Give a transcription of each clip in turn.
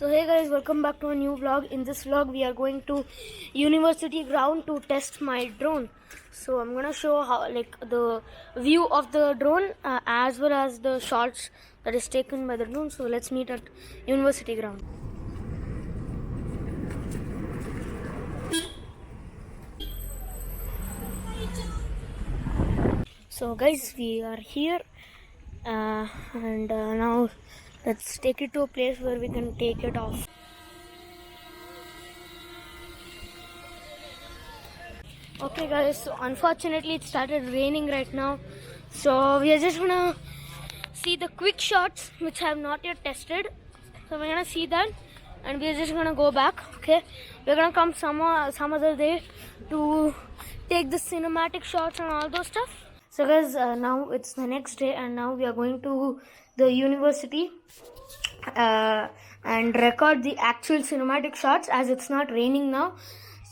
So hey guys, welcome back to a new vlog. In this vlog we are going to university ground to test my drone. So I'm gonna show how the view of the drone as well as the shots that is taken by the drone. So let's meet at university ground. So guys, we are here and now let's take it to a place where we can take it off. Okay guys, so unfortunately it started raining right now, so we are just gonna see the quick shots which I have not yet tested. So we're gonna see that and we're just gonna go back. Okay, we're gonna come some other day to take the cinematic shots and all those stuff. So guys, now it's the next day and now we are going to the university and record the actual cinematic shots as it's not raining now.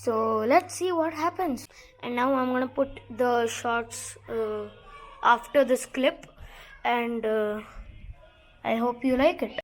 So let's see what happens. And now I'm gonna put the shots after this clip, and I hope you like it.